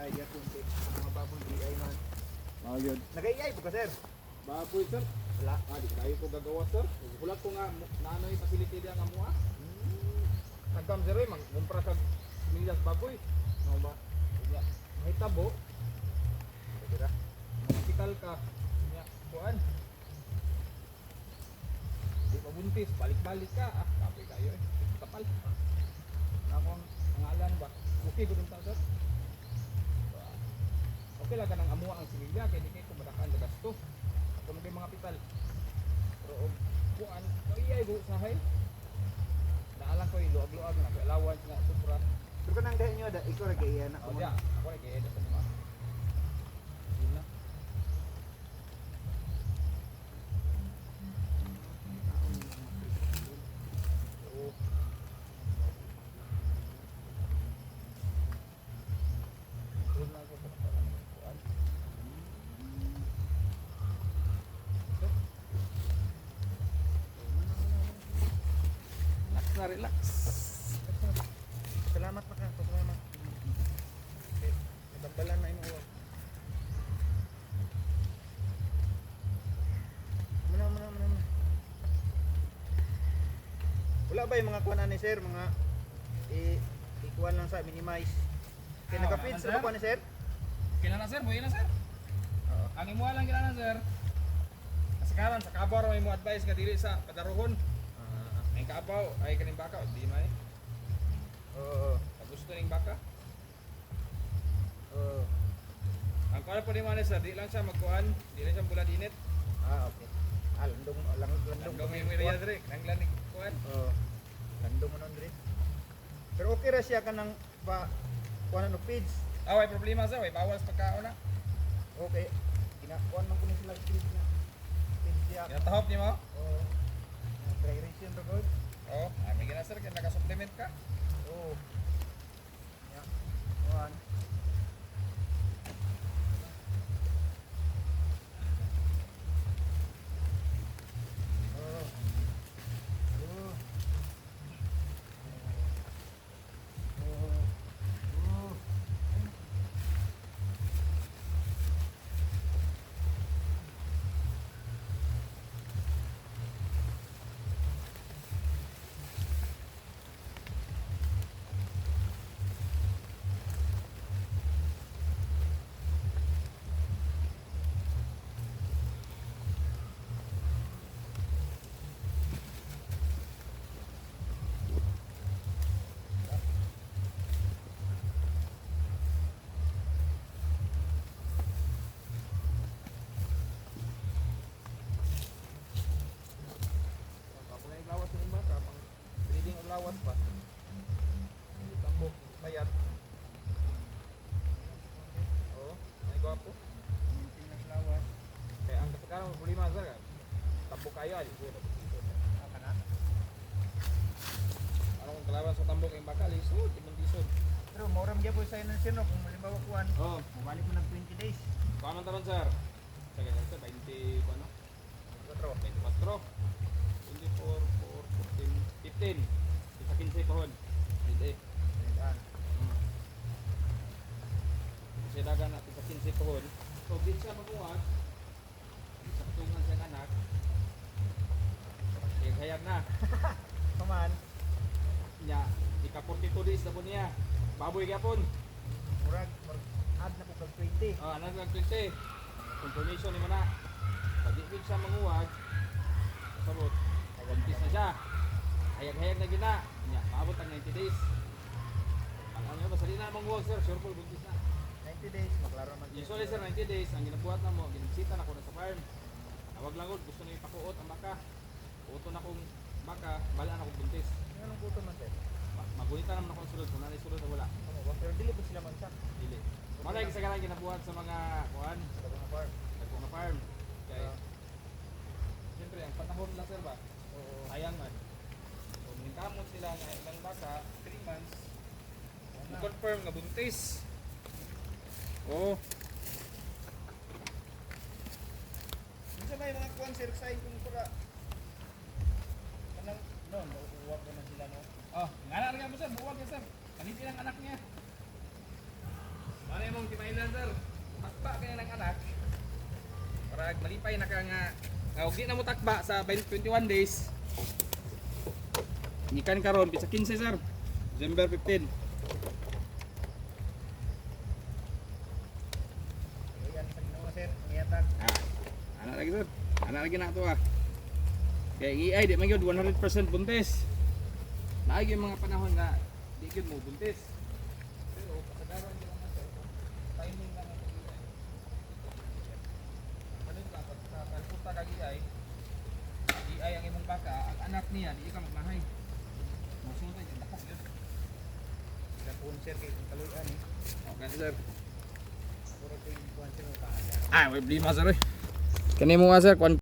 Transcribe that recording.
idea kunti. Mga baboy GI man. Mao yun. Nag-AI po ka sir? Baboy sir. Wala. Di kayo ko gagawa sir. Hulat ko nga naano yung facility diya nga mo ah. Nagkam sir eh, mag-umpra kag milyas baboy. Ano ba? Iya. May tabo. Dira. Hospital ka. Nya, kuan. Di mabuntis, balik-balik ka. Ah, kapay kayo eh. Kapal. Akong pangalan ba? Okay ko din ta sir. Okay lang ka nang amuha ang similya kay di kay kumadakan sa gasto. Ako mo mga pital. Pero og kuan, iyay go sahay. Naalang ko iluag-luag na allowance nga sobra. Pero kanang dahil nyo, ikaw rin kaya na O diya, ako ay kaya sa mga. Yun na. Oo. Yun na ako sa parang kuan. Relax na relax. Salamat na ka, salamat. Okay, natambalan na yung uwag. Muna. Wala ba yung mga kuwanan ni sir, mga ikuan lang sa minimize. Kaya naka-feed sa kuwan ni sir? Kailan na sir, buhay na sir. Oo. Ang imuha lang kailan na sir. Kasakaran sa kabaw may mo advice nga dili sa padaruhon. Ang kabaw ay kaning baka di may. Oo. Pag gusto ning baka. Oo. Ang kuan po ni man sir, di lang siya magkuan, di lang siya bulad init. Okay. Landong Landong may area dire, nang lanig kuan. Oo. Landong mo nun rin. Pero okay ra siya ka ng kuwanan ng feeds. Ah, way problema sir, way bawas pagkaon na. Okay. Kinakuan man ko ni sila feeds na. Feeds siya. Ginatahop ni mo? Oo. Dry ration to good. Oh, may gina sir, kaya naka-supplement ka. Oo. Yeah. Kuan. Oo. Oo. Oo. Kapag may lawas ng baka, pang breeding ang lawas pa. Hindi tambok, bayat. Oo, may gwapo. Maintenance lawas. Kaya ang kasakaran mo problema sir, tambok kayo ay siguro. Kana. Ano kung kalaban sa tambok yung baka, lisod, ibang lisod. Pero mauram gyud sa inyo sino kung malimbawa kuan. Oo, Mabalik mo ng 20 days. paano taron sir? Sige sir, 20, ano? 24, 24, 4, 14, 15. Isa 15 pohon. Hindi. Ayan. Kasi dagan natin sa 15 pohon. So, di siya mamuhat. Saktungan siyang anak. Hayag na. Come on. Nya, ika 42 days na po niya. Baboy gyapon. Murag add na ko kag 20. Ah, anak lang 20. Confirmation ni mo na. Pag di siya manguwag, sabot. Buntis na siya. Hayag-hayag na gina. Nya, maabot ang 90 days. Ang ano ba, sali na manguwag sir, sure po buntis na. 90 days maklaro man. Usually sir, 90 days, ang ginabuhat na mo, ginagsita na ko na sa farm. Tawag lang ko, gusto na ipakuot ang baka. Uto na kong baka, bala na kong buntis. Anong puto man sir? Magunita naman ako ang sulod, kung nanay sulod na wala. Ano ba? Pero dili pa sila man sa Dili. Malay sa ganang ginabuhat sa mga kuhan, sa mga farm. nagkong na farm. Kaya, Ah. siyempre, ang panahon lang sir ba? Oo. Sayang man. So, minkamot sila nga ilang baka, 3 months. I-confirm nga buntis. Oo. Minsan may mga kuan sir sign kung pura kanang no, uwag na sila no. Oh, ngalan rin mo sir, buwag yan sir. Kaniti lang anak niya. Ano yung timailan sir? Takba kaya ng anak. Para malipay na ka nga. Huwag di na mo takba sa 21 days. Ikan karon pizza 15 sir. December 15. Ayan sa ginawa sir, ngiyatan. Anak lagi sir. Anak lagi na ito Kaya EI di man gyud 100% buntis. Naay yung mga panahon nga di gyud mo buntis. Pero kasagaran gyud lang sir. Timing lang ang EI. Ano ka pag sa kalputa kag EI ang imong baka, ang anak niya di ka magmahay. Masulta yung dakok yun. Sa phone sir kay kaluyan eh. Okay sir. Puro ko yung kuwan sir mo paasa. May problema sir. Kani mo nga sir,